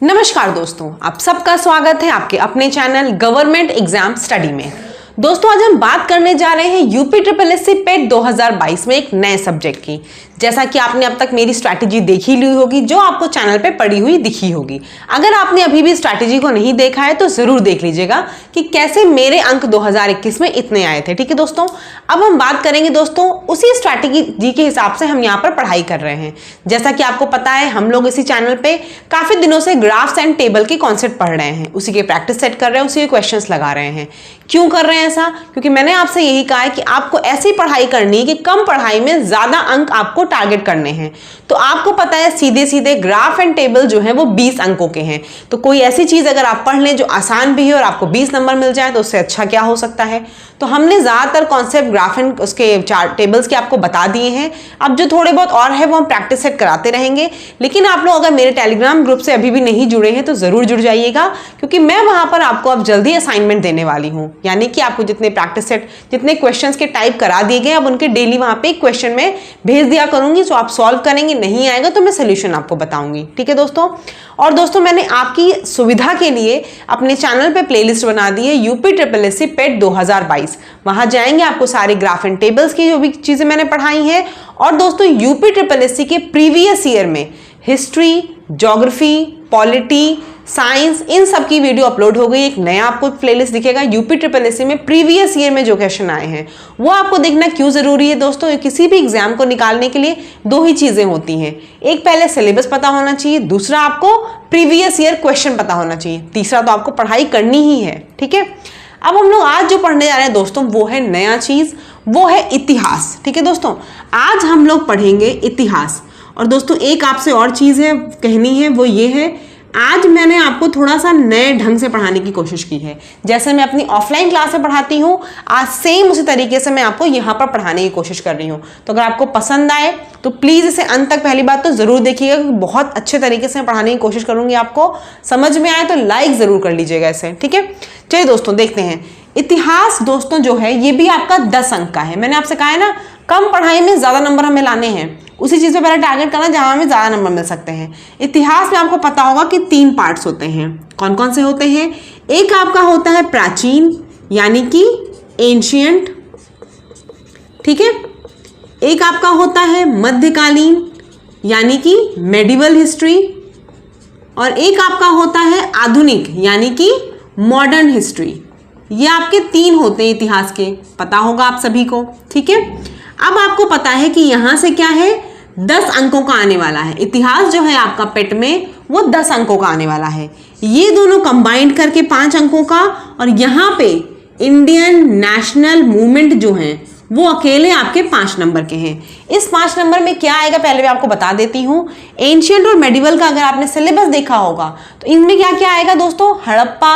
नमस्कार दोस्तों, आप सबका स्वागत है आपके अपने चैनल गवर्नमेंट एग्जाम स्टडी में। दोस्तों आज हम बात करने जा रहे हैं यूपी SSSC पेट 2022 में एक नए सब्जेक्ट की। जैसा कि आपने अब तक मेरी स्ट्रैटेजी देखी ली होगी, जो आपको चैनल पे पड़ी हुई दिखी होगी। अगर आपने अभी भी स्ट्रैटेजी को नहीं देखा है तो जरूर देख लीजिएगा कि कैसे मेरे अंक 2021 में इतने आए थे। ठीक है दोस्तों, अब हम बात करेंगे दोस्तों उसी स्ट्रैटेजी के हिसाब से हम यहाँ पर पढ़ाई कर रहे हैं। जैसा कि आपको पता है हम लोग इसी चैनल पे काफी दिनों से ग्राफ्स एंड टेबल के कॉन्सेप्ट पढ़ रहे हैं, उसी के प्रैक्टिस सेट कर रहे हैं, उसी के क्वेश्चंस लगा रहे हैं। क्यों कर रहे हैं ऐसा? क्योंकि मैंने आपसे यही कहा है कि आपको ऐसी पढ़ाई करनी है कि कम पढ़ाई में ज्यादा अंक आपको टारगेट करने हैं। तो आपको पता है सीधे सीधे ग्राफ एंड टेबल जो है वो 20 अंकों के हैं। तो कोई ऐसी चीज अगर आप पढ़ लें जो आसान भी है और आपको 20 नंबर मिल जाए तो उससे अच्छा क्या हो सकता है। तो हमने ज्यादातर कॉन्सेप्ट ग्राफ एंड उसके चार्ट टेबल्स के आपको बता दिए हैं। अब जो थोड़े बहुत और है वो हम प्रैक्टिस सेट कराते रहेंगे। लेकिन आप लोग अगर मेरे टेलीग्राम ग्रुप से अभी भी नहीं जुड़े हैं तो जरूर जुड़ जाइएगा, क्योंकि मैं वहां पर आपको अब जल्दी असाइनमेंट देने वाली हूं। यानी कि आपको जितने प्रैक्टिस सेट जितने क्वेश्चंस के टाइप करा दिए गए अब उनके डेली वहां पे क्वेश्चन में भेज दिया करूंगी, जो आप सॉल्व करेंगे। नहीं आएगा तो मैं सोल्यूशन आपको बताऊंगी। ठीक है दोस्तों, और दोस्तों मैंने आपकी सुविधा के लिए अपने चैनल पे प्लेलिस्ट बना दी है यूपी SSSC पेट 2022। वहां जाएंगे, आपको सारे ग्राफ एंड टेबल्स की जो भी चीजें मैंने पढ़ाई हैं, और दोस्तों यूपी SSSC के प्रीवियस ईयर में हिस्ट्री, ज्योग्राफी, पॉलिटी, साइंस, इन सब की वीडियो अपलोड हो गई। एक नया आपको प्लेलिस्ट दिखेगा यूपी SSSC में प्रीवियस ईयर में जो क्वेश्चन आए हैं वो आपको देखना क्यों जरूरी है दोस्तों। किसी भी एग्जाम को निकालने के लिए दो ही चीजें होती हैं, एक पहले सिलेबस पता होना चाहिए, दूसरा आपको प्रीवियस ईयर क्वेश्चन पता होना चाहिए, तीसरा तो आपको पढ़ाई करनी ही है। ठीक है, अब हम लोग आज जो पढ़ने जा रहे हैं दोस्तों वो है नया चीज, वो है इतिहास। ठीक है दोस्तों, आज हम लोग पढ़ेंगे इतिहास। और दोस्तों एक आपसे और चीज है कहनी है, वो ये है आज मैंने आपको थोड़ा सा नए ढंग से पढ़ाने की कोशिश की है। जैसे मैं अपनी ऑफलाइन क्लास में पढ़ाती हूँ, आज सेम उसी तरीके से मैं आपको यहाँ पर पढ़ाने की कोशिश कर रही हूँ। तो अगर आपको पसंद आए तो प्लीज इसे अंत तक पहली बात तो जरूर देखिएगा, क्योंकि बहुत अच्छे तरीके से मैं पढ़ाने की कोशिश करूंगी। आपको समझ में आए तो लाइक जरूर कर लीजिएगा इसे। ठीक है, चलिए दोस्तों देखते हैं। इतिहास दोस्तों जो है ये भी आपका 10 अंक का है। मैंने आपसे कहा है ना, कम पढ़ाई में ज्यादा नंबर हमें लाने हैं, उसी चीज पे पहले टारगेट करना जहां हमें ज्यादा नंबर मिल सकते हैं। इतिहास में आपको पता होगा कि 3 पार्ट्स होते हैं। कौन कौन से होते हैं? एक आपका होता है प्राचीन यानी कि एंशियंट, ठीक है। एक आपका होता है मध्यकालीन यानी कि मेडिवल हिस्ट्री, और एक आपका होता है आधुनिक यानी कि मॉडर्न हिस्ट्री। ये आपके 3 होते हैं इतिहास के, पता होगा आप सभी को। ठीक है, अब आपको पता है कि यहां से क्या है, 10 अंकों का आने वाला है। इतिहास जो है आपका पेट में वो 10 अंकों का आने वाला है। ये दोनों कंबाइंड करके 5 अंकों का, और यहां पे इंडियन नेशनल मूवमेंट जो है वो अकेले आपके 5 नंबर के हैं। इस 5 नंबर में क्या आएगा पहले मैं आपको बता देती हूँ। एंशियंट और मेडिवल का अगर आपने सिलेबस देखा होगा तो इनमें क्या क्या आएगा दोस्तों, हड़प्पा,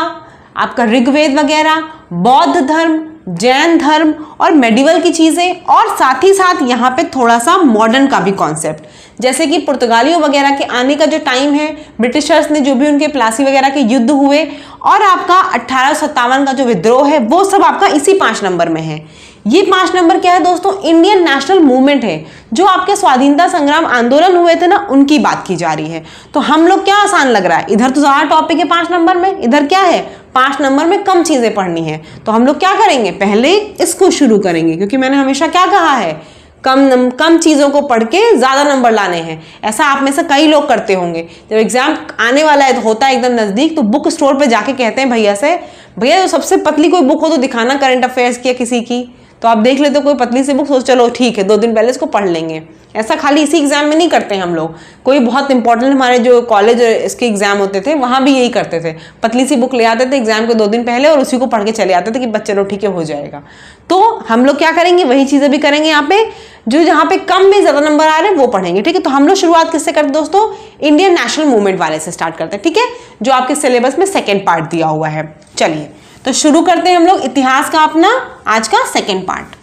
आपका ऋग्वेद वगैरह, बौद्ध धर्म, जैन धर्म और मेडिवल की चीजें, और साथ ही साथ यहाँ पे थोड़ा सा मॉडर्न का भी कॉन्सेप्ट, जैसे कि पुर्तगालियों वगैरह के आने का जो टाइम है, ब्रिटिशर्स ने जो भी उनके प्लासी वगैरह के युद्ध हुए, और आपका 1857 का जो विद्रोह है, वो सब आपका इसी 5 नंबर में है। ये 5 नंबर क्या है दोस्तों, इंडियन नेशनल मूवमेंट है, जो आपके स्वाधीनता संग्राम आंदोलन हुए थे ना, उनकी बात की जा रही है। तो हम लोग क्या आसान लग रहा है, इधर तो ज्यादा टॉपिक है 5 नंबर में, इधर क्या है 5 नंबर में कम चीजें पढ़नी है। तो हम लोग क्या करेंगे, पहले इसको शुरू करेंगे, क्योंकि मैंने हमेशा क्या कहा है, कम चीजों को पढ़ के ज्यादा नंबर लाने हैं। ऐसा आप में से कई लोग करते होंगे, जब एग्जाम आने वाला है तो होता है एकदम नजदीक, तो बुक स्टोर पे जाके कहते हैं भैया से, भैया जो सबसे पतली कोई बुक हो तो दिखाना, करंट अफेयर्स की या किसी की। तो आप देख लेते हो कोई पतली सी बुक, सोच चलो ठीक है 2 दिन पहले इसको पढ़ लेंगे। ऐसा खाली इसी एग्जाम में नहीं करते हैं हम लोग, कोई बहुत इंपॉर्टेंट हमारे जो कॉलेज इसके एग्जाम होते थे वहां भी यही करते थे, पतली सी बुक ले आते थे एग्जाम के 2 दिन पहले और उसी को पढ़ के चले आते थे कि बस चलो ठीक है हो जाएगा। तो हम लोग क्या करेंगे, वही चीजें भी करेंगे यहाँ पे, जो जहाँ पे कम में ज्यादा नंबर आ रहे हैं वो पढ़ेंगे। ठीक है, तो हम लोग शुरुआत किससे करते दोस्तों, इंडियन नेशनल मूवमेंट वाले से स्टार्ट करते हैं। ठीक है, जो आपके सिलेबस में 2nd पार्ट दिया हुआ है। चलिए तो शुरू करते हैं हम लोग इतिहास का अपना आज का 2nd पार्ट।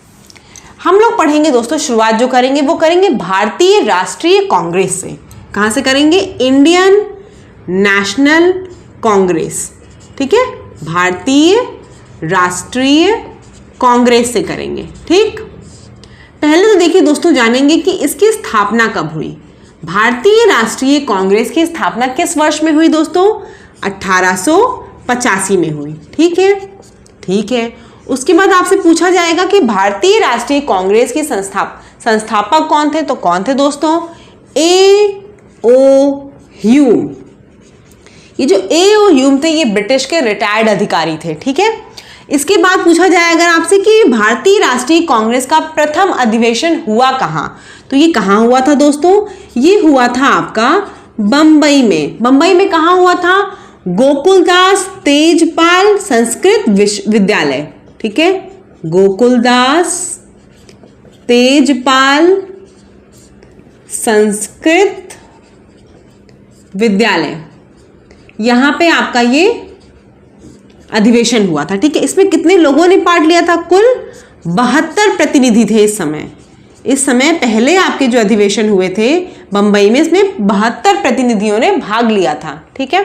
हम लोग पढ़ेंगे दोस्तों, शुरुआत जो करेंगे वो करेंगे भारतीय राष्ट्रीय कांग्रेस से। कहां से करेंगे, इंडियन नेशनल कांग्रेस। ठीक है, भारतीय राष्ट्रीय कांग्रेस से करेंगे। ठीक, पहले तो देखिए दोस्तों जानेंगे कि इसकी स्थापना कब हुई। भारतीय राष्ट्रीय कांग्रेस की स्थापना किस वर्ष में हुई दोस्तों? 1885 में हुई। ठीक है, ठीक है। उसके बाद आपसे पूछा जाएगा कि भारतीय राष्ट्रीय कांग्रेस के संस्थापक कौन थे? तो कौन थे दोस्तों? A.O. ह्यूम। ये जो A.O. ह्यूम थे ये ब्रिटिश के रिटायर्ड अधिकारी थे। ठीक है। इसके बाद पूछा जाएगा आपसे कि भारतीय राष्ट्रीय कांग्रेस का प्रथम अधिवेशन हुआ कहाँ? तो ये कहाँ हुआ था दोस्तों? ये हुआ था आपका बंबई में। बंबई में कहाँ हुआ था? गोकुलदास तेजपाल संस्कृत विश्वविद्यालय। ठीक है, गोकुलदास तेजपाल संस्कृत विद्यालय, यहां पे आपका ये अधिवेशन हुआ था। ठीक है, इसमें कितने लोगों ने पार्ट लिया था? कुल 72 प्रतिनिधि थे इस समय। इस समय पहले आपके जो अधिवेशन हुए थे बंबई में, इसमें 72 प्रतिनिधियों ने भाग लिया था। ठीक है,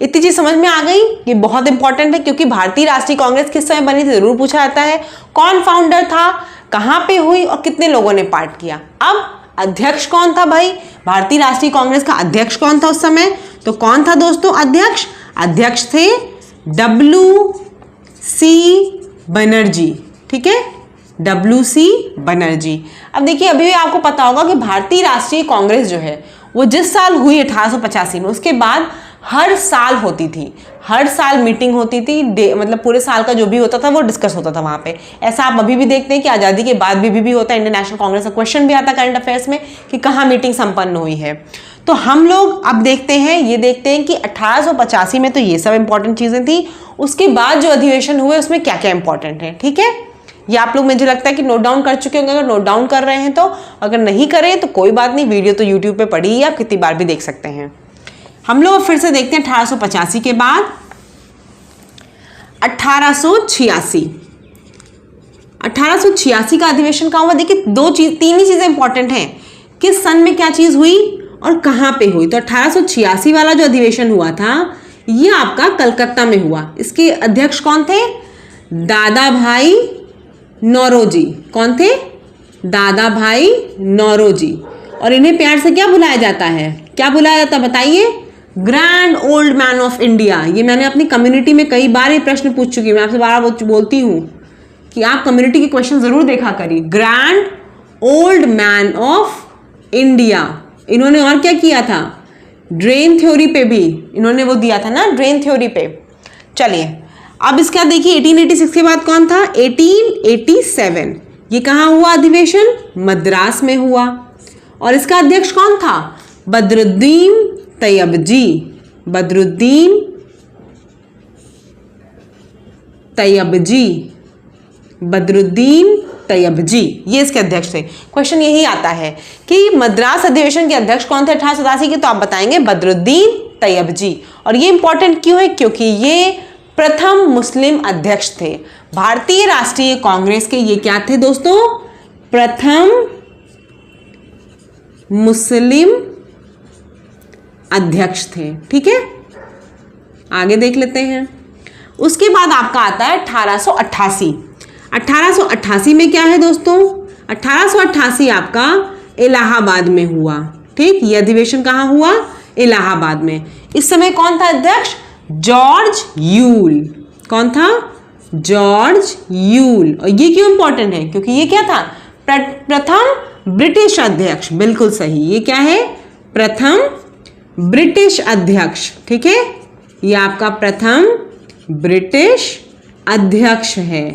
इतनी चीज समझ में आ गई। ये बहुत इंपॉर्टेंट है क्योंकि भारतीय राष्ट्रीय कांग्रेस किस समय बनी थी जरूर पूछा जाता है। कौन फाउंडर था, कहां पे हुई और कितने लोगों ने पार्ट किया। अब अध्यक्ष कौन था भाई? भारतीय राष्ट्रीय कांग्रेस का अध्यक्ष कौन था उस समय? तो कौन था दोस्तों अध्यक्ष? अध्यक्ष थे W.C. बनर्जी। ठीक है, W.C. बनर्जी। अब देखिए, अभी भी आपको पता होगा कि भारतीय राष्ट्रीय कांग्रेस जो है वो जिस साल हुई 1885 में, उसके बाद हर साल होती थी, हर साल मीटिंग होती थी। मतलब पूरे साल का जो भी होता था वो डिस्कस होता था वहां पे। ऐसा आप अभी भी देखते हैं कि आज़ादी के बाद भी होता है। इंडियन नेशनल कांग्रेस का क्वेश्चन भी आता है करंट अफेयर्स में कि कहाँ मीटिंग संपन्न हुई है। तो हम लोग अब देखते हैं, ये देखते हैं कि 1885 में तो ये सब इंपॉर्टेंट चीजें थी। उसके बाद जो अधिवेशन हुए उसमें क्या क्या इंपॉर्टेंट है। ठीक है, ये आप लोग मुझे लगता है कि नोट डाउन कर चुके होंगे। अगर नोट डाउन कर रहे हैं तो, अगर नहीं करें तो कोई बात नहीं, वीडियो तो यूट्यूब पे पड़ी है, आप कितनी बार भी देख सकते हैं। हम लोग फिर से देखते हैं 1885 के बाद 1886। 1886 का अधिवेशन कहाँ हुआ? देखिए, तीन ही चीजें इंपॉर्टेंट हैं। किस सन में क्या चीज हुई और कहां पे हुई। तो 1886 वाला जो अधिवेशन हुआ था ये आपका कलकत्ता में हुआ। इसके अध्यक्ष कौन थे? दादा भाई नौरोजी। कौन थे? दादा भाई नौरोजी। और इन्हें प्यार से क्या बुलाया जाता है? क्या बुलाया जाता है बताइए? Grand old man of India. ये मैंने अपनी कम्युनिटी में कई बार ये प्रश्न पूछ चुकी हूँ। मैं आपसे बार बार बोलती हूँ कि आप कम्युनिटी के क्वेश्चन जरूर देखा करिए। Grand old man of India. इन्होंने और क्या किया था? ड्रेन थ्योरी पे भी इन्होंने वो दिया था ना, ड्रेन थ्योरी पे। चलिए अब इसका देखिए 1886 के बाद कौन था? 1887। ये कहाँ हुआ अधिवेशन? मद्रास में हुआ। और इसका अध्यक्ष कौन था? बदरुद्दीन तैयबजी। बदरुद्दीन तैयबजी। बदरुद्दीन तैयबजी, ये इसके अध्यक्ष थे। क्वेश्चन यही आता है कि मद्रास अधिवेशन के अध्यक्ष कौन थे 1887 के? तो आप बताएंगे बदरुद्दीन तैयबजी। और ये इंपॉर्टेंट क्यों है? क्योंकि ये प्रथम मुस्लिम अध्यक्ष थे भारतीय राष्ट्रीय कांग्रेस के। ये क्या थे दोस्तों? प्रथम मुस्लिम अध्यक्ष थे। ठीक है, आगे देख लेते हैं। उसके बाद आपका आता है 1888। 1888 में क्या है दोस्तों? 1888 आपका इलाहाबाद में हुआ। ठीक, ये अधिवेशन कहाँ हुआ? इलाहाबाद में। इस समय कौन था अध्यक्ष? George Yule. कौन था? George Yule. और ये क्यों इंपॉर्टेंट है? क्योंकि ये क्या था? प्रथम ब्रिटिश अध्यक्ष। बिल्कुल सही, ये क्या है? प्रथम ब्रिटिश अध्यक्ष। ठीक है, ये आपका प्रथम ब्रिटिश अध्यक्ष है।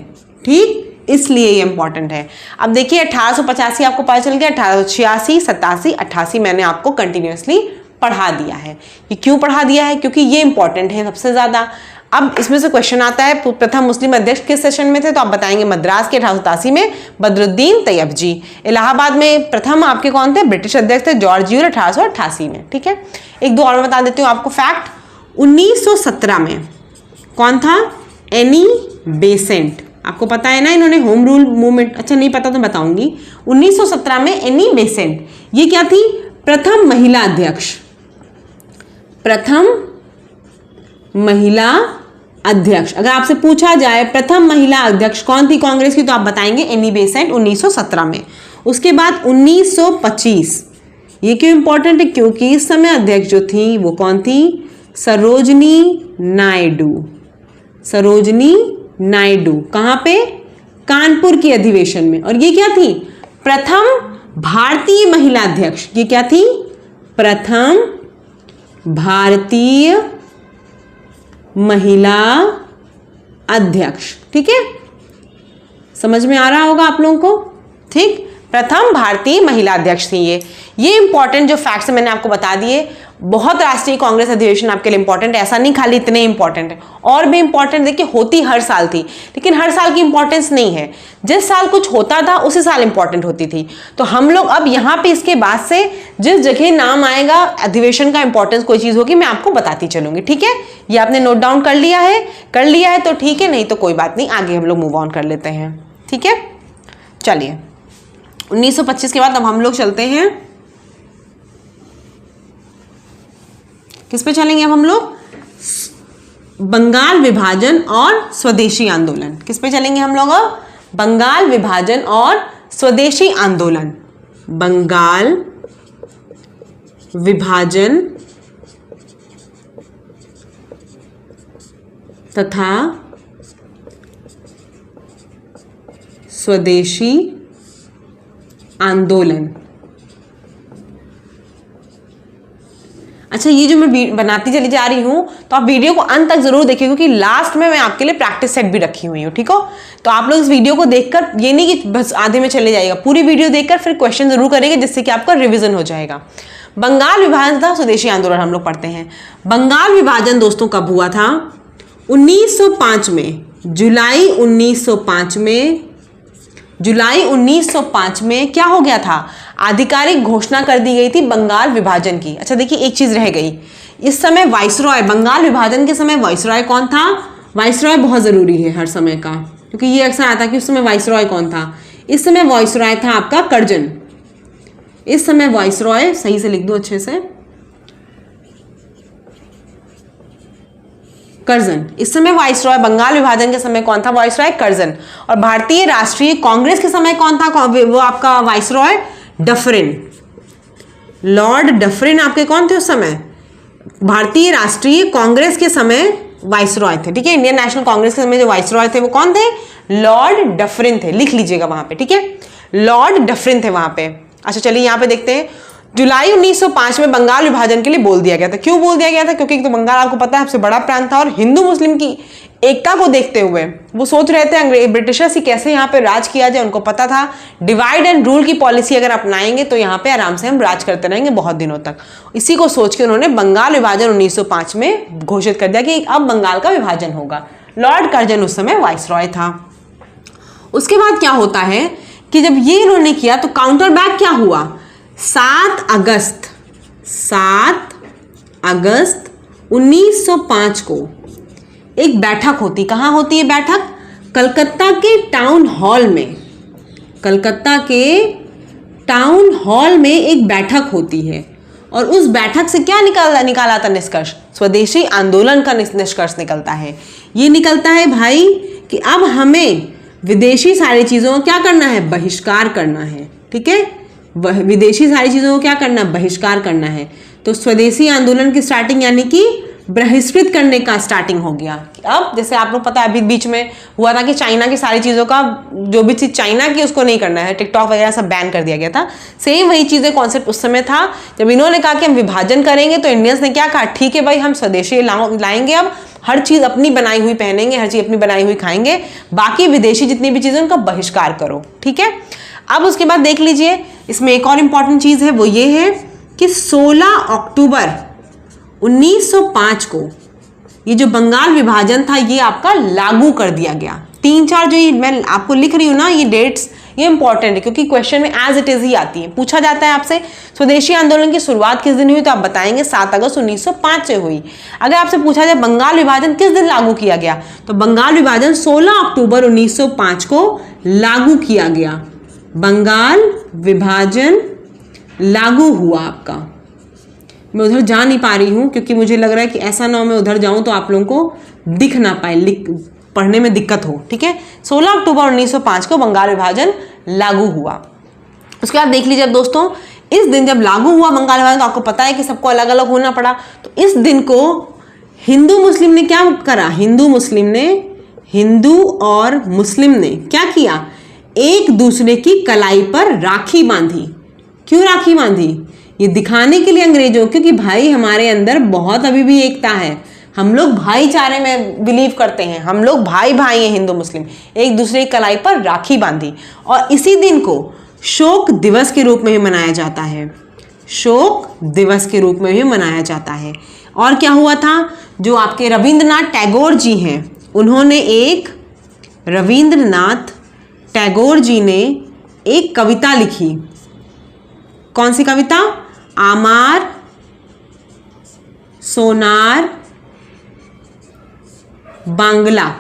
ठीक, इसलिए ये इंपॉर्टेंट है। अब देखिए 1885 आपको पता चल गया, 1886, 87, 88 मैंने आपको कंटिन्यूअसली पढ़ा दिया है। ये क्यों पढ़ा दिया है? क्योंकि ये इंपॉर्टेंट है सबसे ज्यादा। अब इसमें से क्वेश्चन आता है प्रथम मुस्लिम अध्यक्ष किस सेशन में थे? तो आप बताएंगे मद्रास के 1887 में बदरुद्दीन तैयबजी। इलाहाबाद में प्रथम आपके कौन थे? ब्रिटिश अध्यक्ष थे जॉर्ज यूल 1888 में। ठीक है, एक दो और बता देती हूँ आपको फैक्ट। 1917 में कौन था? Annie Besant. आपको पता है ना, इन्होंने होम रूल मूवमेंट, अच्छा नहीं पता तो बताऊंगी। 1917 में एनी बेसेंट, ये क्या थी? प्रथम महिला अध्यक्ष। प्रथम महिला अध्यक्ष। अगर आपसे पूछा जाए प्रथम महिला अध्यक्ष कौन थी कांग्रेस की, तो आप बताएंगे एनी बेसेंट 1917 में। उसके बाद 1925, ये क्यों इंपॉर्टेंट है? क्योंकि इस समय अध्यक्ष जो थी वो कौन थी? सरोजनी नायडू। सरोजनी नायडू कहाँ पे? कानपुर की अधिवेशन में। और ये क्या थी? प्रथम भारतीय महिला अध्यक्ष। ये क्या थी? प्रथम भारतीय महिला अध्यक्ष। ठीक है, समझ में आ रहा होगा आप लोगों को? ठीक, प्रथम भारतीय महिला अध्यक्ष थी ये इंपॉर्टेंट जो फैक्ट्स मैंने आपको बता दिए। बहुत राष्ट्रीय कांग्रेस अधिवेशन आपके लिए इंपॉर्टेंट है, ऐसा नहीं खाली इतने इंपॉर्टेंट है, और भी इंपॉर्टेंट देखिए होती हर साल थी, लेकिन हर साल की इंपॉर्टेंस नहीं है। जिस साल कुछ होता था उसी साल इंपॉर्टेंट होती थी। तो हम लोग अब यहाँ पे इसके बाद से जिस जगह नाम आएगा अधिवेशन का इंपॉर्टेंस कोई चीज होगी मैं आपको बताती चलूंगी। ठीक है, ये आपने नोट डाउन कर लिया है? कर लिया है तो ठीक है, नहीं तो कोई बात नहीं, आगे हम लोग मूव ऑन कर लेते हैं। ठीक है, चलिए 1925 के बाद अब हम लोग चलते हैं, किस पे चलेंगे अब हम लोग? बंगाल विभाजन और स्वदेशी आंदोलन। किस पे चलेंगे हम लोग अब? बंगाल विभाजन और स्वदेशी आंदोलन। बंगाल विभाजन तथा स्वदेशी आंदोलन। अच्छा, ये जो मैं बनाती चली जा रही हूं तो आप वीडियो को अंत तक जरूर देखिए, क्योंकि लास्ट में मैं आपके लिए प्रैक्टिस सेट भी रखी हुई हूँ। ठीक हो, तो आप लोग इस वीडियो को देखकर ये नहीं कि बस आधे में चले जाएगा, पूरी वीडियो देखकर फिर क्वेश्चन जरूर करेंगे, जिससे कि आपका रिविजन हो जाएगा। बंगाल विभाजन तथा स्वदेशी आंदोलन हम लोग पढ़ते हैं। बंगाल विभाजन दोस्तों कब हुआ था? 1905 में, जुलाई 1905 में। जुलाई 1905 में क्या हो गया था? आधिकारिक घोषणा कर दी गई थी बंगाल विभाजन की। अच्छा देखिए, एक चीज रह गई, इस समय वाइसरॉय, बंगाल विभाजन के समय वाइसरॉय कौन था? वाइसरॉय बहुत जरूरी है हर समय का, क्योंकि ये अक्सर आता है कि उस समय वाइसरॉय कौन था। इस समय वाइसरॉय था आपका कर्जन। इस समय वाइसरॉय, सही से लिख दो अच्छे से, कर्जन। इस समय वाइसरॉय, बंगाल विभाजन के समय कौन था? Viceroy Curzon. और भारतीय राष्ट्रीय कांग्रेस के समय कौन था? वो आपका वाइसरॉय डफरिन। लॉर्ड डफरिन आपके कौन थे उस समय? भारतीय राष्ट्रीय कांग्रेस के समय वाइसरॉय थे। ठीक है, इंडियन नेशनल कांग्रेस के समय जो वाइसरॉय थे वो कौन थे? लॉर्ड डफरिन थे। लिख लीजिएगा वहां पे। ठीक है, लॉर्ड डफरिन थे वहां पे। अच्छा चलिए यहाँ पे देखते हैं, जुलाई 1905 में बंगाल विभाजन के लिए बोल दिया गया था। क्यों बोल दिया गया था? क्योंकि तो बंगाल आपको पता है सबसे बड़ा प्रांत था, और हिंदू मुस्लिम की एकता को देखते हुए वो सोच रहे थे अंग्रेज ब्रिटिशर्स की कैसे यहाँ पे राज किया जाए। उनको पता था डिवाइड एंड रूल की पॉलिसी अगर अपनाएंगे तो यहाँ पे आराम से हम राज करते रहेंगे बहुत दिनों तक। इसी को सोच के उन्होंने बंगाल विभाजन 1905 में घोषित कर दिया कि अब बंगाल का विभाजन होगा। लॉर्ड कर्जन उस समय वाइसरॉय था। उसके बाद क्या होता है कि जब ये इन्होंने किया तो काउंटर बैक क्या हुआ? 7 अगस्त 1905 को एक बैठक होती। कहाँ होती है बैठक? कलकत्ता के टाउन हॉल में। कलकत्ता के टाउन हॉल में एक बैठक होती है, और उस बैठक से क्या निकाला था निष्कर्ष? स्वदेशी आंदोलन का निष्कर्ष निकलता है। ये निकलता है भाई कि अब हमें विदेशी सारी चीज़ों को क्या करना है? बहिष्कार करना है। ठीक है, विदेशी सारी चीज़ों को क्या करना? बहिष्कार करना है। तो स्वदेशी आंदोलन की स्टार्टिंग यानी कि बहिष्कृत करने का स्टार्टिंग हो गया। अब जैसे आप लोग पता है अभी बीच में हुआ था कि चाइना की सारी चीज़ों का, जो भी चीज़ चाइना की उसको नहीं करना है, टिकटॉक वगैरह सब बैन कर दिया गया था। सेम वही चीज़ें कॉन्सेप्ट उस समय था जब इन्होंने कहा कि हम विभाजन करेंगे, तो इंडियंस ने क्या कहा? ठीक है भाई, हम स्वदेशी लाएंगे, अब हर चीज़ अपनी बनाई हुई पहनेंगे, हर चीज़ अपनी बनाई हुई खाएंगे, बाकी विदेशी जितनी भी चीज़ें उनका बहिष्कार करो। ठीक है, अब उसके बाद देख लीजिए, इसमें एक और इंपॉर्टेंट चीज़ है, वो ये है कि 16 अक्टूबर 1905 को ये जो बंगाल विभाजन था ये आपका लागू कर दिया गया। 3-4 जो ये मैं आपको लिख रही हूँ ना, ये डेट्स ये इंपॉर्टेंट है, क्योंकि क्वेश्चन में एज इट इज ही आती है। पूछा जाता है आपसे स्वदेशी आंदोलन की शुरुआत किस दिन हुई, तो आप बताएंगे 7 अगस्त 1905 से हुई। अगर आपसे पूछा जाए बंगाल विभाजन किस दिन लागू किया गया, तो बंगाल विभाजन 16 अक्टूबर 1905 को लागू किया गया। बंगाल विभाजन लागू हुआ आपका। मैं उधर जा नहीं पा रही हूँ क्योंकि मुझे लग रहा है कि ऐसा ना हो मैं उधर जाऊँ तो आप लोगों को दिख ना पाए, पढ़ने में दिक्कत हो। ठीक है, 16 अक्टूबर 1905 को बंगाल विभाजन लागू हुआ। उसके बाद देख लीजिए अब दोस्तों इस दिन जब लागू हुआ बंगाल विभाजन, तो आपको पता है कि सबको अलग अलग होना पड़ा। तो इस दिन को हिंदू मुस्लिम ने क्या करा, हिंदू और मुस्लिम ने क्या किया, एक दूसरे की कलाई पर राखी बांधी। क्यों राखी बांधी? ये दिखाने के लिए अंग्रेजों, क्योंकि भाई हमारे अंदर बहुत अभी भी एकता है, हम लोग भाईचारे में बिलीव करते हैं, हम लोग भाई भाई हैं हिंदू मुस्लिम, एक दूसरे की कलाई पर राखी बांधी। और इसी दिन को शोक दिवस के रूप में भी मनाया जाता है, शोक दिवस के रूप में भी मनाया जाता है। और क्या हुआ था, जो आपके रविंद्रनाथ टैगोर जी हैं, रविंद्रनाथ टैगोर जी ने एक कविता लिखी। कौन सी कविता? आमार सोनार बांग्ला,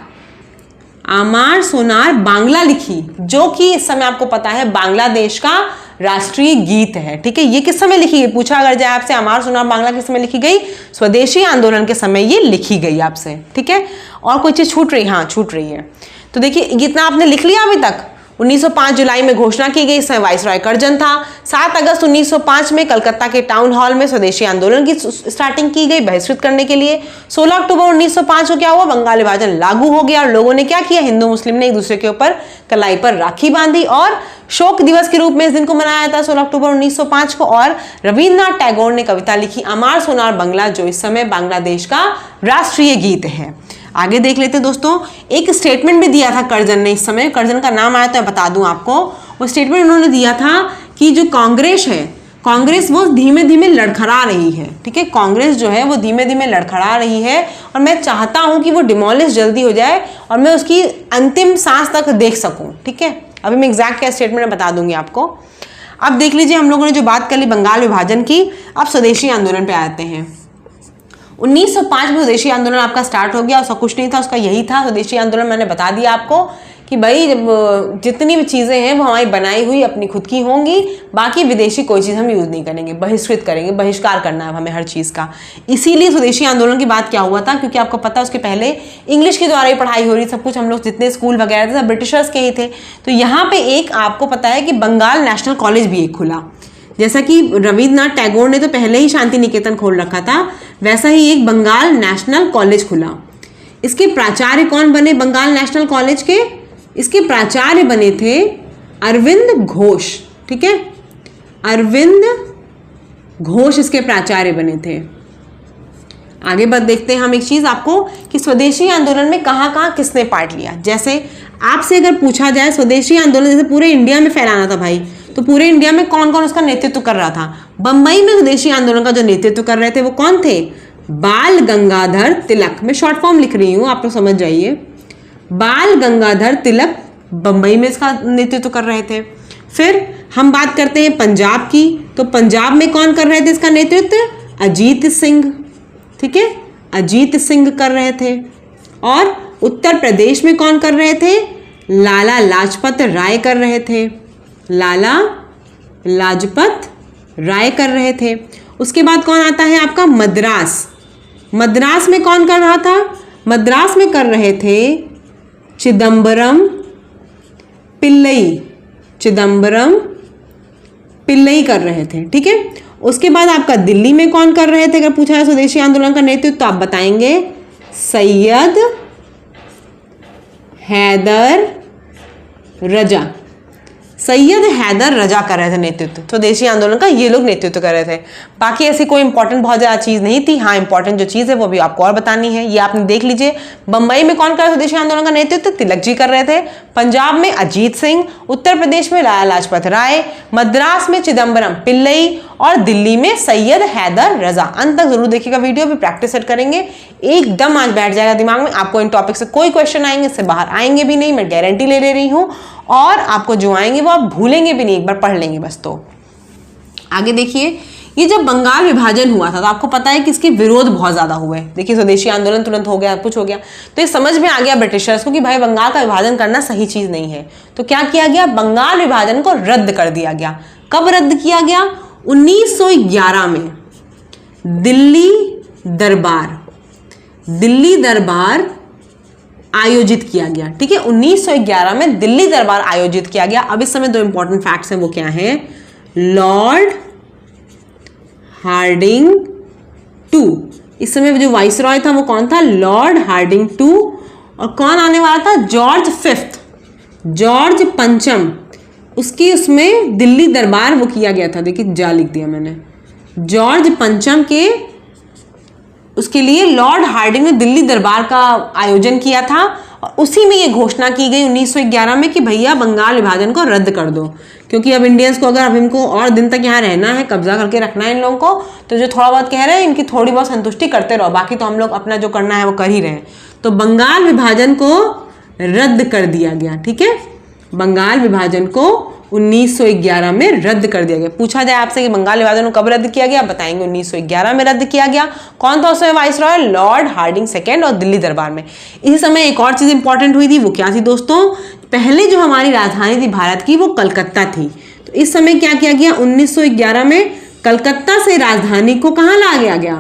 आमार सोनार बांग्ला लिखी, जो कि इस समय आपको पता है बांग्लादेश का राष्ट्रीय गीत है। ठीक है, ये किस समय लिखी गई, पूछा अगर जाए आपसे, आमार सोनार बांग्ला किस समय लिखी गई? स्वदेशी आंदोलन के समय ये लिखी गई आपसे। ठीक है, और कोई चीज छूट रही? हाँ, छूट रही है। तो देखिए इतना आपने लिख लिया अभी तक। 1905 जुलाई में घोषणा की गई, इसमें वाइसरॉय कर्जन था। 7 अगस्त 1905 में कलकत्ता के टाउन हॉल में स्वदेशी आंदोलन की स्टार्टिंग की गई बहिष्कृत करने के लिए। 16 अक्टूबर 1905 को क्या हुआ, बंगाल विभाजन लागू हो गया और लोगों ने क्या किया, हिंदू मुस्लिम ने एक दूसरे के ऊपर कलाई पर राखी बांधी और शोक दिवस के रूप में इस दिन को मनाया था 16 अक्टूबर 1905 को। और रविंद्रनाथ टैगोर ने कविता लिखी आमार सोनार बांग्ला, जो इस समय बांग्लादेश का राष्ट्रीय गीत है। आगे देख लेते हैं दोस्तों, एक स्टेटमेंट भी दिया था कर्जन ने। इस समय कर्जन का नाम आया तो मैं बता दूं आपको, वो स्टेटमेंट उन्होंने दिया था कि जो कांग्रेस है, कांग्रेस वो धीमे धीमे लड़खड़ा रही है। ठीक है, कांग्रेस जो है वो धीमे धीमे लड़खड़ा रही है और मैं चाहता हूं कि वो डिमोलिश जल्दी हो जाए और मैं उसकी अंतिम सांस तक देख सकूं। ठीक है, अभी मैं एग्जैक्ट क्या स्टेटमेंट बता दूंगी आपको। अब देख लीजिए, हम लोगों ने जो बात कर ली बंगाल विभाजन की, अब स्वदेशी आंदोलन पे आते हैं। 1905 में स्वदेशी आंदोलन आपका स्टार्ट हो गया, उसका कुछ नहीं था, उसका यही था स्वदेशी आंदोलन। मैंने बता दिया आपको कि भाई जितनी भी चीज़ें हैं वो हमारी बनाई हुई अपनी खुद की होंगी, बाकी विदेशी कोई चीज़ हम यूज़ नहीं करेंगे, बहिष्कृत करेंगे, बहिष्कार करना है हमें हर चीज़ का। इसीलिए स्वदेशी आंदोलन की बात क्या हुआ था, क्योंकि आपको पता है उसके पहले इंग्लिश के द्वारा ही पढ़ाई हो रही, सब कुछ हम लोग जितने स्कूल वगैरह थे सब ब्रिटिशर्स के ही थे। तो यहाँ पे एक आपको पता है कि बंगाल नेशनल कॉलेज भी एक खुला। जैसा कि रविंद्रनाथ टैगोर ने तो पहले ही शांति निकेतन खोल रखा था, वैसा ही एक बंगाल नेशनल कॉलेज खुला। इसके प्राचार्य कौन बने बंगाल नेशनल कॉलेज के? इसके प्राचार्य बने थे अरविंद घोष। ठीक है, अरविंद घोष इसके प्राचार्य बने थे। आगे बढ़ देखते हैं हम एक चीज आपको कि स्वदेशी आंदोलन में कहाँ कहाँ किसने पार्ट लिया। जैसे आपसे अगर पूछा जाए स्वदेशी आंदोलन जैसे पूरे इंडिया में फैलाना था भाई, तो पूरे इंडिया में कौन कौन उसका नेतृत्व कर रहा था? बंबई में स्वदेशी आंदोलन का जो नेतृत्व कर रहे थे वो कौन थे? बाल गंगाधर तिलक। मैं शॉर्ट फॉर्म लिख रही हूँ, आप लोग समझ जाइए। बाल गंगाधर तिलक बंबई में इसका नेतृत्व कर रहे थे। फिर हम बात करते हैं पंजाब की, तो पंजाब में कौन कर रहे थे इसका नेतृत्व? अजीत सिंह। ठीक है, अजीत सिंह कर रहे थे। और उत्तर प्रदेश में कौन कर रहे थे? लाला लाजपत राय कर रहे थे। लाला लाजपत राय कर रहे थे। उसके बाद कौन आता है आपका? मद्रास। मद्रास में कौन कर रहा था? मद्रास में कर रहे थे चिदम्बरम पिल्लई। चिदम्बरम पिल्लई कर रहे थे। ठीक है, उसके बाद आपका दिल्ली में कौन कर रहे थे? अगर पूछा है स्वदेशी आंदोलन का नेतृत्व तो आप बताएंगे सैयद हैदर रजा। सैयद हैदर रजा कर रहे थे नेतृत्व स्वदेशी आंदोलन का, ये लोग नेतृत्व कर रहे थे। बाकी ऐसी कोई इंपॉर्टेंट बहुत ज़्यादा चीज़ नहीं थी। हाँ, इंपॉर्टेंट जो चीज़ है वो भी आपको और बतानी है, ये आपने देख लीजिए। बंबई में कौन कर रहे थे स्वदेशी आंदोलन का नेतृत्व? तिलक जी कर रहे थे। पंजाब में अजीत सिंह, उत्तर प्रदेश में लाला लाजपत राय, मद्रास में चिदम्बरम पिल्लई और दिल्ली में सैयद हैदर रजा। अंत तक जरूर देखिएगा वीडियो, भी प्रैक्टिस सेट करेंगे, एकदम आज बैठ जाएगा दिमाग में। आपको इन टॉपिक से कोई क्वेश्चन आएंगे इससे बाहर आएंगे भी नहीं, मैं गारंटी ले रही हूँ। और आपको जो आएंगे वो आप भूलेंगे भी नहीं, एक बार पढ़ लेंगे बस। तो आगे देखिए, ये जब बंगाल विभाजन हुआ था तो आपको पता है कि इसके विरोध बहुत ज्यादा हुए। देखिए स्वदेशी आंदोलन तुरंत हो गया, कुछ हो गया, तो ये समझ में आ गया ब्रिटिशर्स को कि भाई बंगाल का विभाजन करना सही चीज नहीं है। तो क्या किया गया? बंगाल विभाजन को रद्द कर दिया गया। कब रद्द किया गया? 1911 में दिल्ली दरबार आयोजित किया गया। ठीक है, 1911 में दिल्ली दरबार आयोजित किया गया। अब इस समय दो इंपॉर्टेंट फैक्ट्स हैं, वो क्या है? Lord Hardinge two. इस समय जो वाइसरॉय था वो कौन था? Lord Hardinge two. और कौन आने वाला था? जॉर्ज फिफ्थ, जॉर्ज पंचम। उसकी उसमें दिल्ली दरबार वो किया गया था। देखिए जा लिख दिया मैंने, जॉर्ज पंचम के उसके लिए लॉर्ड हार्डिंग ने दिल्ली दरबार का आयोजन किया था। और उसी में ये घोषणा की गई 1911 में कि भैया बंगाल विभाजन को रद्द कर दो, क्योंकि अब इंडियंस को अगर अब इनको और दिन तक यहाँ रहना है, कब्जा करके रखना है इन लोगों को, तो जो थोड़ा बहुत कह रहे हैं इनकी थोड़ी बहुत संतुष्टि करते रहो, बाकी तो हम लोग अपना जो करना है वो कर ही रहे हैं। तो बंगाल विभाजन को रद्द कर दिया गया। ठीक है, बंगाल विभाजन को 1911 में रद्द कर दिया गया। पूछा जाए आपसे कि बंगाल विभाजन को कब रद्द किया गया, बताएंगे 1911 में रद्द किया गया। कौन था उस समय वाइसरॉय? लॉर्ड हार्डिंग सेकेंड, और दिल्ली दरबार में। इसी समय एक और चीज इंपॉर्टेंट हुई थी, वो क्या थी दोस्तों? पहले जो हमारी राजधानी थी भारत की वो कलकत्ता थी। तो इस समय क्या किया गया? 1911 में कलकत्ता से राजधानी को कहाँ लाया गया?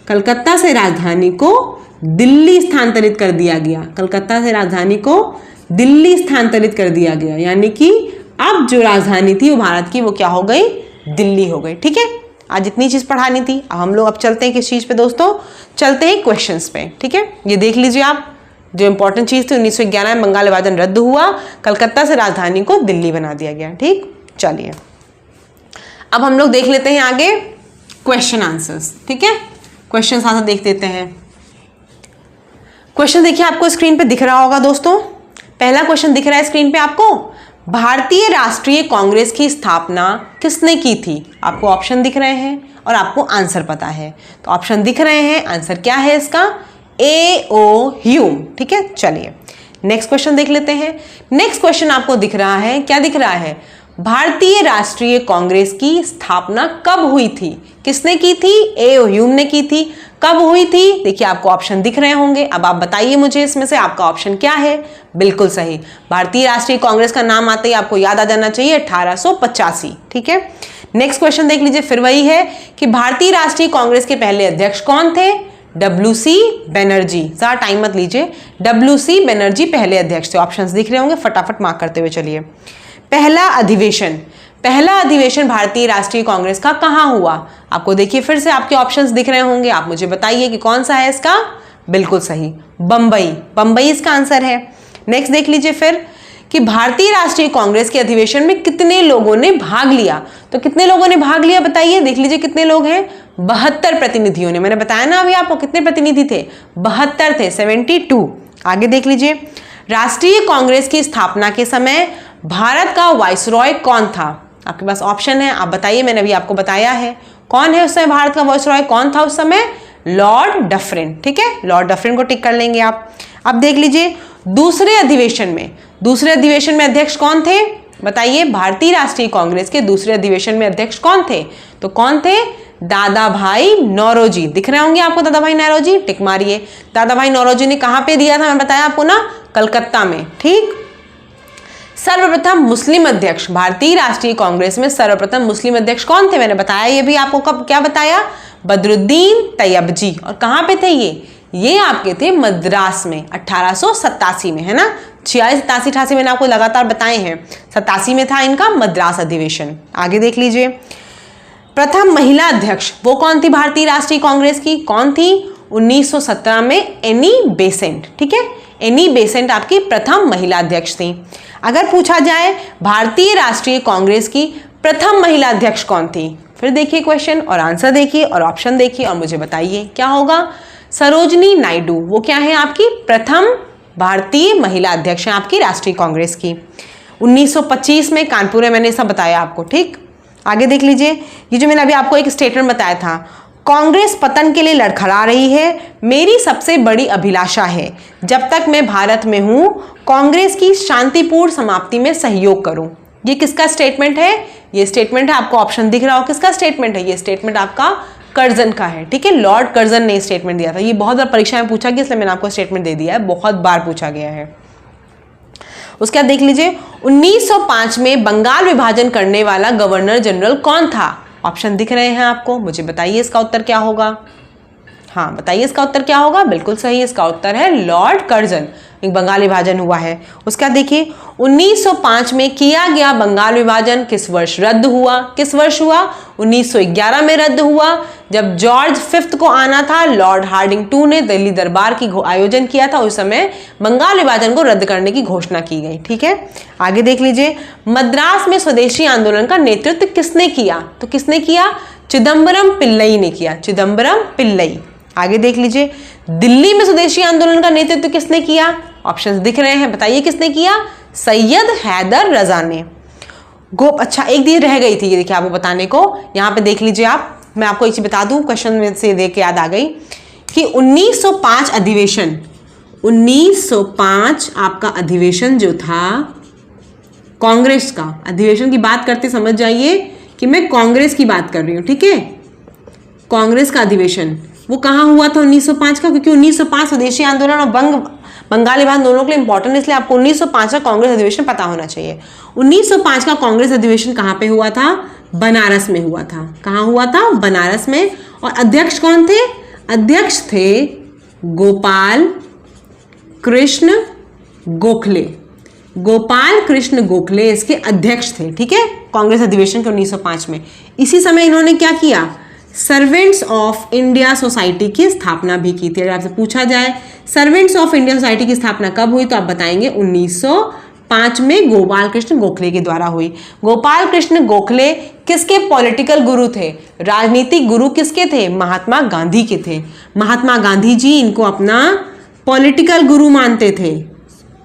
कलकत्ता से राजधानी को दिल्ली स्थानांतरित कर दिया गया। कलकत्ता से राजधानी को दिल्ली स्थानांतरित कर दिया गया, यानी कि अब जो राजधानी थी वो भारत की वो क्या हो गई? दिल्ली हो गई। ठीक है, आज इतनी चीज पढ़ानी थी। अब हम लोग अब चलते हैं किस चीज पे दोस्तों? चलते हैं क्वेश्चंस पे। ठीक है, ये देख लीजिए आप, जो इंपॉर्टेंट चीज थी 1911 में बंगाल विभाजन रद्द हुआ, कलकत्ता से राजधानी को दिल्ली बना दिया गया। ठीक, चलिए अब हम लोग देख लेते हैं आगे क्वेश्चन आंसर्स। ठीक है, क्वेश्चन आंसर देख लेते हैं। क्वेश्चन देखिए आपको स्क्रीन पे दिख रहा होगा दोस्तों। पहला क्वेश्चन दिख रहा है स्क्रीन पे आपको, भारतीय राष्ट्रीय कांग्रेस की स्थापना किसने की थी? आपको ऑप्शन दिख रहे हैं और आपको आंसर पता है। तो ऑप्शन दिख रहे हैं, आंसर क्या है इसका? A.O. ह्यूम। ठीक है, चलिए नेक्स्ट क्वेश्चन देख लेते हैं। नेक्स्ट क्वेश्चन आपको दिख रहा है, क्या दिख रहा है? भारतीय राष्ट्रीय कांग्रेस की स्थापना कब हुई थी? किसने की थी? A.O. ह्यूम ने की थी। कब हुई थी? देखिए आपको ऑप्शन दिख रहे होंगे। अब आप बताइए मुझे इसमें से आपका ऑप्शन क्या है? बिल्कुल सही, भारतीय राष्ट्रीय कांग्रेस का नाम आते ही आपको याद आ जाना चाहिए 1885। ठीक है, नेक्स्ट क्वेश्चन देख लीजिए, फिर वही है कि भारतीय राष्ट्रीय कांग्रेस के पहले अध्यक्ष कौन थे? WC बनर्जी। ज़्यादा टाइम मत लीजिए, WC बनर्जी पहले अध्यक्ष थे। ऑप्शंस दिख रहे होंगे, फटाफट मार्क करते हुए चलिए। पहला अधिवेशन भारतीय राष्ट्रीय कांग्रेस का कहां हुआ? आपको देखिए फिर से आपके ऑप्शंस दिख रहे होंगे, आप मुझे बताइए कि कौन सा है इसका? बिल्कुल सही, बंबई इसका आंसर है। नेक्स्ट देख लीजिए फिर कि भारतीय राष्ट्रीय कांग्रेस के अधिवेशन में कितने लोगों ने भाग लिया? तो कितने लोगों ने भाग लिया बताइए, देख लीजिए कितने लोग हैं? 72 प्रतिनिधियों ने। मैंने बताया ना अभी आपको कितने प्रतिनिधि थे? 72 थे, 72। आगे देख लीजिए, राष्ट्रीय कांग्रेस की स्थापना के समय भारत का वाइसरॉय कौन था? आपके पास ऑप्शन है, आप बताइए। मैंने अभी आपको बताया है कौन है उस समय भारत का वाइसरॉय, कौन था उस समय? Lord Dufferin. ठीक है, लॉर्ड डफरिन को टिक कर लेंगे आप। अब देख लीजिए दूसरे अधिवेशन में अध्यक्ष कौन थे? बताइए, भारतीय राष्ट्रीय कांग्रेस के दूसरे अधिवेशन में अध्यक्ष कौन थे? तो कौन थे? दादा भाई नौरोजी। दिख रहे होंगे आपको दादा भाई नौरोजी, टिक मारिए। दादा भाई नौरोजी ने कहां पे दिया था? मैं बताया आपको ना, कलकत्ता में। ठीक, सर्वप्रथम मुस्लिम अध्यक्ष, भारतीय राष्ट्रीय कांग्रेस में सर्वप्रथम मुस्लिम अध्यक्ष कौन थे? मैंने बताया ये भी आपको, कब क्या बताया? बदरुद्दीन तैयबजी। और कहां पे थे ये आपके थे मद्रास में 1887 में, है ना। 86, 87, 88 मैंने आपको लगातार बताए हैं। 87 में था इनका मद्रास अधिवेशन। आगे देख लीजिए, प्रथम महिला अध्यक्ष वो कौन थी भारतीय राष्ट्रीय कांग्रेस की? कौन थी? 1917 में एनी बेसेंट। ठीक है, एनी बेसेंट आपकी प्रथम महिला अध्यक्ष थी। अगर पूछा जाए भारतीय राष्ट्रीय कांग्रेस की प्रथम महिला अध्यक्ष कौन थी? फिर देखिए क्वेश्चन और आंसर देखिए और ऑप्शन देखिए और मुझे बताइए क्या होगा? सरोजनी नायडू। वो क्या है? आपकी प्रथम भारतीय महिला अध्यक्ष है आपकी राष्ट्रीय कांग्रेस की। 1925 में कानपुर में, मैंने सब बताया आपको। ठीक, आगे देख लीजिए, ये जो मैंने अभी आपको एक स्टेटमेंट बताया था, कांग्रेस पतन के लिए लड़खड़ा रही है, मेरी सबसे बड़ी अभिलाषा है जब तक मैं भारत में हूं कांग्रेस की शांतिपूर्ण समाप्ति में सहयोग करूं। ये किसका स्टेटमेंट है? ये स्टेटमेंट है, आपको ऑप्शन दिख रहा हो किसका स्टेटमेंट है? ये स्टेटमेंट आपका कर्जन का है। ठीक है, लॉर्ड कर्जन ने स्टेटमेंट दिया था। ये बहुत बार परीक्षा में पूछा गया, इसलिए मैंने आपको स्टेटमेंट दे दिया है, बहुत बार पूछा गया है। उसके बाद देख लीजिए, 1905 में बंगाल विभाजन करने वाला गवर्नर जनरल कौन था? ऑप्शन दिख रहे हैं आपको, मुझे बताइए इसका उत्तर क्या होगा? हाँ बताइए इसका उत्तर क्या होगा। बिल्कुल सही, इसका उत्तर है लॉर्ड कर्जन। एक बंगाल विभाजन हुआ है। उसका देखिए 1905 में किया गया बंगाल विभाजन किस वर्ष रद्द हुआ। किस वर्ष हुआ? 1911 में रद्द हुआ, जब जॉर्ज फिफ्थ को आना था। लॉर्ड हार्डिंग टू ने दिल्ली दरबार की आयोजन किया था, उस समय बंगाल विभाजन को रद्द करने की घोषणा की गई। ठीक है, आगे देख लीजिए। मद्रास में स्वदेशी आंदोलन का नेतृत्व किसने किया? तो किसने किया? चिदम्बरम पिल्लई ने किया। चिदम्बरम पिल्लई। आगे देख लीजिए। दिल्ली में स्वदेशी आंदोलन का नेतृत्व किसने किया? ऑप्शंस दिख रहे हैं, बताइए किसने किया? सैयद हैदर रजा ने। अच्छा एक चीज रह गई थी, ये देखिए आपको बताने को, यहां पे देख लीजिए आप। मैं आपको एक चीज बता दूं, क्वेश्चन में से देख के याद आ गई कि 1905 अधिवेशन, 1905 आपका अधिवेशन जो था कांग्रेस का, अधिवेशन की बात करते समझ जाइए कि मैं कांग्रेस की बात कर रही हूं। ठीक है, कांग्रेस का अधिवेशन वो कहाँ हुआ था 1905 का, क्योंकि 1905 स्वदेशी आंदोलन और बंगाल विभाजन दोनों के लिए इंपॉर्टेंट, इसलिए आपको 1905 का कांग्रेस अधिवेशन पता होना चाहिए। 1905 का कांग्रेस अधिवेशन कहाँ पे हुआ था? बनारस में हुआ था। कहाँ हुआ था? बनारस में। और अध्यक्ष कौन थे? अध्यक्ष थे गोपाल कृष्ण गोखले। गोपाल कृष्ण गोखले इसके अध्यक्ष थे। ठीक है, कांग्रेस अधिवेशन के 1905 में। इसी समय इन्होंने क्या किया? सर्वेंट्स ऑफ इंडिया सोसाइटी की स्थापना भी की थी। अगर आपसे पूछा जाए सर्वेंट्स ऑफ इंडिया सोसाइटी की स्थापना कब हुई, तो आप बताएंगे 1905 में गोपाल कृष्ण गोखले के द्वारा हुई। गोपाल कृष्ण गोखले किसके पॉलिटिकल गुरु थे? राजनीतिक गुरु किसके थे? महात्मा गांधी के थे। महात्मा गांधी जी इनको अपना पॉलिटिकल गुरु मानते थे,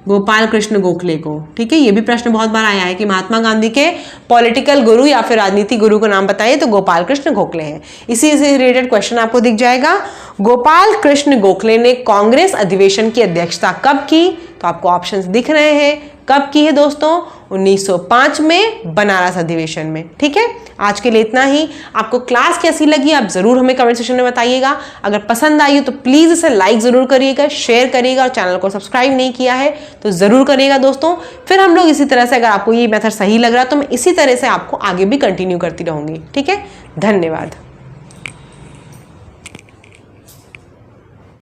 गोपाल कृष्ण गोखले को। ठीक है, ये भी प्रश्न बहुत बार आया है कि महात्मा गांधी के पॉलिटिकल गुरु या फिर राजनीतिक गुरु का नाम बताइए, तो गोपाल कृष्ण गोखले हैं। इसी से रिलेटेड क्वेश्चन आपको दिख जाएगा। गोपाल कृष्ण गोखले ने कांग्रेस अधिवेशन की अध्यक्षता कब की? तो आपको ऑप्शंस दिख रहे हैं। कब की है दोस्तों? 1905 में, बनारस अधिवेशन में। ठीक है, आज के लिए इतना ही। आपको क्लास कैसी लगी आप जरूर हमें कमेंट सेक्शन में बताइएगा। अगर पसंद आई हो तो प्लीज इसे लाइक जरूर करिएगा, शेयर करिएगा, और चैनल को सब्सक्राइब नहीं किया है तो जरूर करिएगा दोस्तों। फिर हम लोग इसी तरह से, अगर आपको ये मेथड सही लग रहा है तो मैं इसी तरह से आपको आगे भी कंटिन्यू करती रहूंगी। ठीक है, धन्यवाद।